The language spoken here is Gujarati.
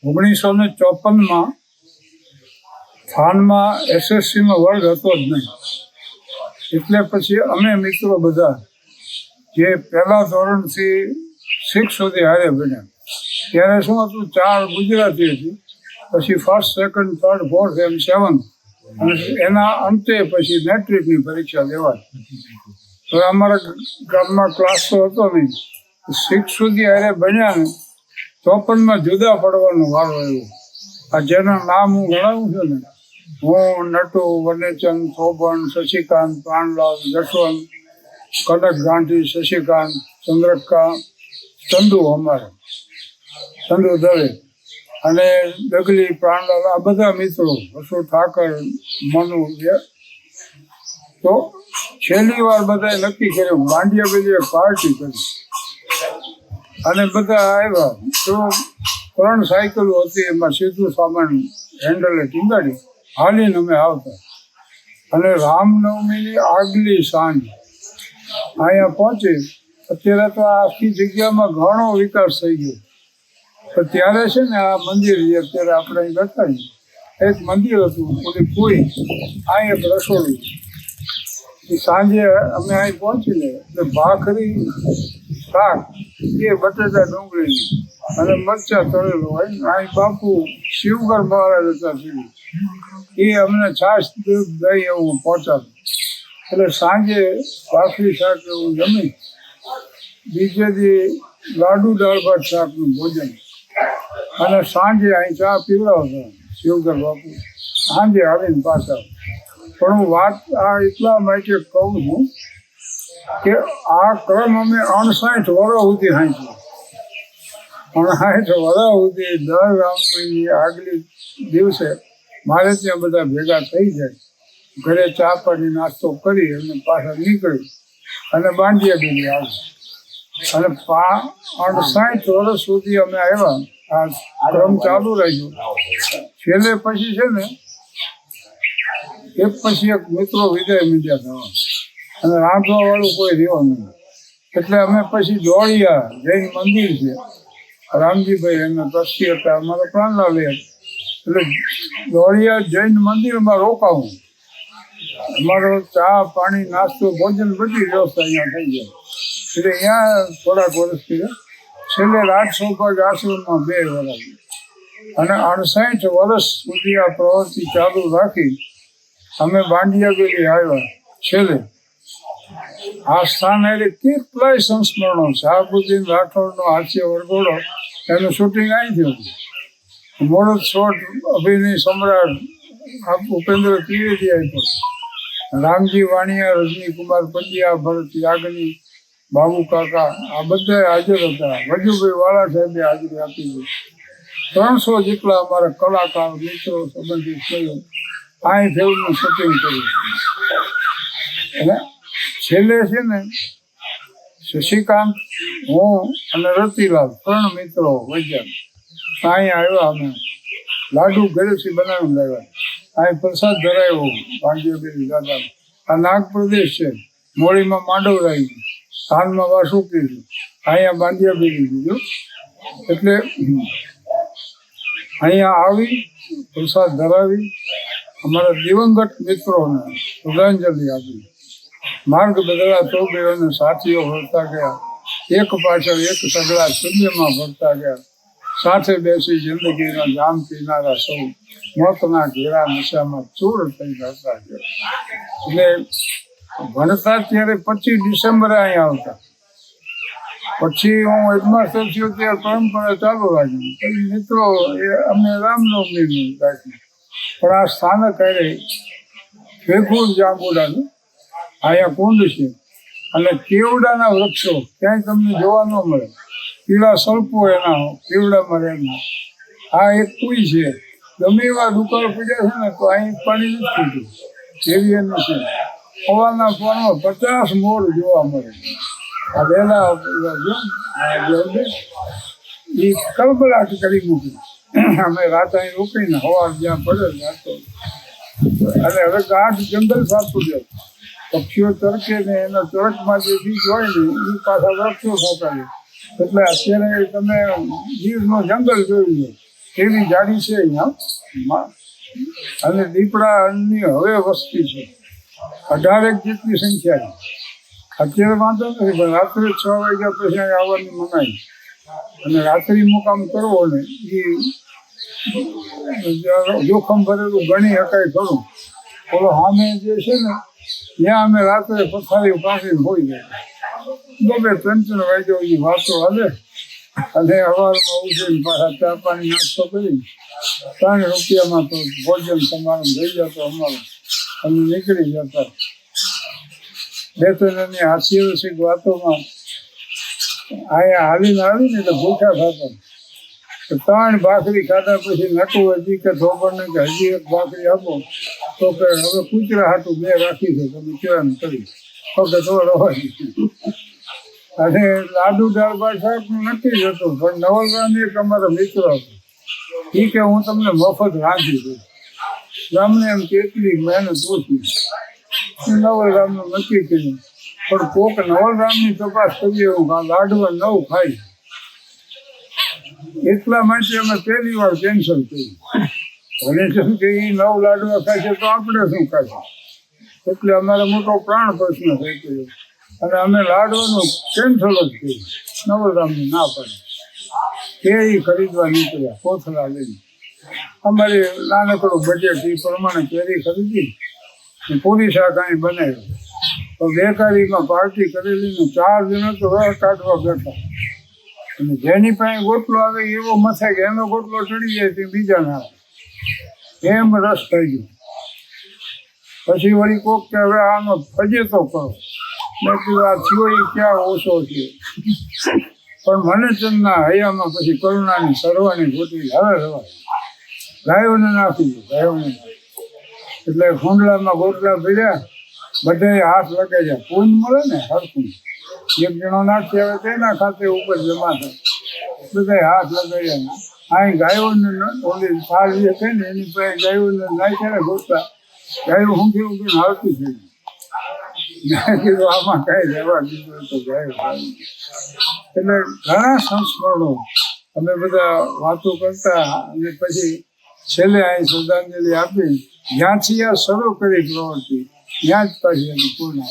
1954માં થાનમાં SSCનો વર્ગ હતો જ નહીં. એટલે પછી અમે મિત્રો બધા જે પહેલા ધોરણથી 6 સુધી હારે બન્યા. ત્યારે શું હતું, 4 ગુજરાતી હતી, પછી 1st, 2nd, 3rd, 4th એમ 7th, અને એના અંતે પછી મેટ્રિકની પરીક્ષા લેવાય. તો અમારા ગામમાં ક્લાસ તો હતો નહીં. 6 સુધી હારે બન્યા ને 54માં જુદા પડવાનો વારો આવ્યો. આ જેના નામ હું ગણાવું છું ને, હું, નટુ, વનેચંદ, શોભન, શશિકાંત, પ્રાણલાલ, જશવંત, કનક ગાંધી, શશિકાંત, ચંદ્રકા, ચંદુ, અમારે ચંદુ દવે અને ડગલી, પ્રાણલાલ, આ બધા મિત્રો, અશોક ઠાકર, મનુ. તો છેલ્લી વાર બધાએ નક્કી કર્યું, માંડ્યા બધી પાર્ટી કરી અને બધા આવ્યા. તો 3 સાયકલો હતી, એમાં સીધું સામાન હેન્ડલે ટીંગાડી હાલીને અમે આવતા. અને રામનવમીની આગલી સાંજ અહીંયા પહોંચી. અત્યારે તો આ આખી જગ્યામાં ઘણો વિકાસ થઈ ગયો. તો ત્યારે છે ને આ મંદિર જે અત્યારે આપણે અહીં બેઠા છીએ, એક મંદિર હતું, ઓલી પૂરી, અહીં એક રસોડું. સાંજે અમે અહીં પહોંચીને એટલે ભાખરી, શાક, એ બટેટા ડુંગળીની અને મરચાં તળેલું હોય. અહીં બાપુ શિવગર મહારાજ હતા સુધી, એ અમને છાશ, દૂધ, દહીં એવું પહોંચાડતું. એટલે સાંજે ભાખરી, શાક એવું જમી, બીજે દી લાડુ, દાળ ભાત, શાકનું ભોજન, અને સાંજે અહીં ચા પીવડાવતા શિવગર બાપુ. સાંજે આવીને પાછા. પણ હું વાત આ એટલા માટે કહું છું કે આ ક્રમ અમે 59 વર્ષ સુધી હાંચ્યો. 59 વર્ષ સુધી દર રામની આગલી દિવસે મારે ત્યાં બધા ભેગા થઈ જાય, ઘરે ચા પાણી નાસ્તો કરી અને પાછા નીકળી અને બાંધિયા બીજી આવે. અને 59 વર્ષ સુધી અમે આવ્યા. આ ક્રમ ચાલુ રહ્યો. છેલ્લે પછી છે ને એક પછી એક મિત્રો વિદાય મીડ્યા થવા, અને રાંધવા વાળું કોઈ રહ્યો નહીં. એટલે અમે પછી દોડિયા જૈન મંદિર છે, રામજીભાઈ એના ટ્રસ્ટી હતા, અમારા પ્રાણલાલ. એટલે દોડિયા જૈન મંદિરમાં રોકાવું. અમારો ચા પાણી નાસ્તો ભોજન બધી વ્યવસ્થા અહીંયા થઈ જાય. એટલે અહીંયા થોડાક વર્ષથી છેલ્લે રાજ સૌભાગ્ય આશ્રમમાં 2 વર્ષ, અને 68 વર્ષ સુધી આ પ્રવૃત્તિ ચાલુ રાખી અમે બાંડિયા બેલી આવ્યા. છેલ્લે આ સ્થાન એટલે કેટલાય સંસ્મરણો. શાહબુદ્દીન રાઠોડનો હાસ્ય વરઘોડો, એનું શૂટિંગ અહીં થયું. મોરદ શોટ અભિનય સમ્રાટ ઉપેન્દ્ર ત્રિવેદી આપ્યો. રામજી વાણિયા, રજનીકુમાર પંડ્યા, ભરત યાજ્ઞિક, બાબુ કાકા, આ બધા હાજર હતા. વજુભાઈ વાળા સાહેબે હાજરી આપી હતી. 300 જેટલા અમારા કલાકાર મિત્રો સંબંધિત થયો. અહીં ફિલ્મનું શૂટિંગ કર્યું. અને છેલ્લે છે ને શશિકાંત, હું અને રતિલાલ 3 મિત્રો વૈજ્ઞાન અહીં આવ્યા. અમે લાડુ ઘરેથી બનાવીને લાવ્યા. અહીં પ્રસાદ ધરાવ્યો ભાંડિયાબેરી દાદા. આ નાગ પ્રદેશ છે, મોડીમાં માંડવરાઈ, સ્થાનમાં વાસુકી, અહીંયા બાંડિયાબેરી દીધું. એટલે અહીંયા આવી પ્રસાદ ધરાવી અમારા દિવંગત મિત્રોને શ્રદ્ધાંજલિ આપી. માર્ગ બદલાતો ગયો અને સાથીઓ ભરતા ગયા. એક પાછળ એક સગડા શૂન્યમાં ભરતા ગયા. સાથે બેસી જિંદગીના જામ પીનારા સૌ મોતના ઘેરા નશામાં ચૂર થઈ જતા ગયા. એટલે ભણતા ત્યારે 25 ડિસેમ્બરે અહીંયા આવતા. પછી હું હેડમાસ્ટર થયો ત્યારે પરંપરા ચાલુ રાખી. મિત્રો એ અમે રામનવમી રાખી. પણ આ સ્થાનક અરે ભેગું જાંબુડાનું અહીંયા કુંડ છે, અને કેવડાના વૃક્ષો ક્યાંય તમને જોવા ન મળે. પીળા સલ્પો એના કેવડામાં રહેના. આ એક કુઈ છે, ગમે એવા દુકાળ પડ્યા છે ને તો અહીં પાણી નથી પીતું. એવી એનું છે. હવાના પોરમાં 50 મોર જોવા મળે. આ વહેલા એ કલબલાટ કરી મૂકી. અમે રાત અહીં રોકીને હવા જ્યાં પડે રાતો. અને હવે ગાંઠ જંગલ સાચું જાય. પક્ષીઓ તરકે ને એના ચરકમાં જે બીજ હોય ને એ પાછા વૃક્ષો થતા જાય. એટલે અત્યારે તમે ગીરનું જંગલ જોઈ લો એવી જાડી છે અહીંયા. અને દીપડાની હવે વસ્તી છે 18 જેટલી સંખ્યા છે. અત્યારે વાંધો નથી, પણ રાત્રે 6 વાગ્યા પછી અહીં આવવાની મનાઈ. અને રાત્રિ મુકામ કરવો ને એ જોખમ ભરેલું ગણી શકાય ખરું. ઓલો સામે જે છે ને ત્યાં અમે રાત્રે પથારી પાથરીને હોઈ ગયા. 2-3 વાગ્યા સુધી વાતો હાલે. અને સવારમાં ઉઠીને પાછા ચા પાણી નાસ્તો કરી 3 રૂપિયામાં તો ભોજન સમારંભ થઈ જતો અમારો. અમે નીકળી જતા. 2-3 હાસ્યરસિક વાતોમાં અહીંયા હાલીને આવીને એટલે ભૂખ્યા થતા. 3 ભાખરી ખાધા પછી નટું હજી કે ધોબણને કે હજી 1 ભાખરી આપો. તો કે હવે કૂતરા હાટું 2 રાખી છે, તમે કેવાનું કરી. તો કે તો રવાજી. અને લાડુ દાળ સાહેબનું નક્કી જ હતું, પણ નવલરામ એક અમારા મિત્ર હતો. એ કે હું તમને મફત રાંધી દઉં. રામને એમ કેટલી મહેનત ઓછી. નવલરામનું નક્કી કર્યું, પણ કોક નવલરામની તપાસ કરીએ હું લાડવા 9 ખાઈ. એટલા માટે અમે પહેલી વાર કેન્સલ કર્યું. મને શું કે એ 9 લાડવા ખાશે તો આપણે શું ખાશે? એટલે અમારો મોટો પ્રાણ પ્રશ્ન થઈ ગયો. અને અમે લાડવાનું કેન્સલ જ કર્યું. નવલરામની ના પાડી. કેરી ખરીદવા નીકળ્યા કોથળા લઈને. અમારે નાનકડું બજેટ એ પ્રમાણે કેરી ખરીદી, પૂરી શાક અહીં બનાવ્યું. તો બેકારીમાં પાર્ટી કરેલી ને 4 જણા તો રસ કાઢવા બેઠા. અને જેની પાસે ગોટલો આવે એવો મથે કે એનો ગોટલો ચડી જાય તે બીજા ના એમ રસ થઈ ગયો. પછી વળી કોક કે હવે આનો ફજેતો કરો. મેં કીધું આ થયો એ ક્યાં ઓછો છે. પણ મને ચંદના હૈયામાં પછી કરુણાની સરવાની ગોટલી હવે રવા ગાયોને નાખી દઉં. ગાયોને એટલે કુંડલામાં ગોટલા ભર્યા, બધાએ હાથ લગાડ્યા. પૂન મળે ને હરકું. 1 જણો નાખી આવે તેના ખાતે ઉપર જમા થાય. બધાએ હાથ લગાડ્યા. અહીં ગાયોને ઓલી થાળી છે ને એની પાસે ગાયોને નાખ્યા ને ગોટલા. ગાયો ઊંઘી ઊંઘીને હાલતી થઈ. મેં કીધું આમાં કાંઈ રહેવા દીધું તો ગાયો. એટલે ઘણા સંસ્મરણો અમે બધા વાતો કરતા. અને પછી છેલ્લે અહીં શ્રદ્ધાંજલિ આપી. જ્યાંથી આ શરૂ કરી પ્રવૃત્તિ ત્યાં જ પાછી એની પૂર્ણ.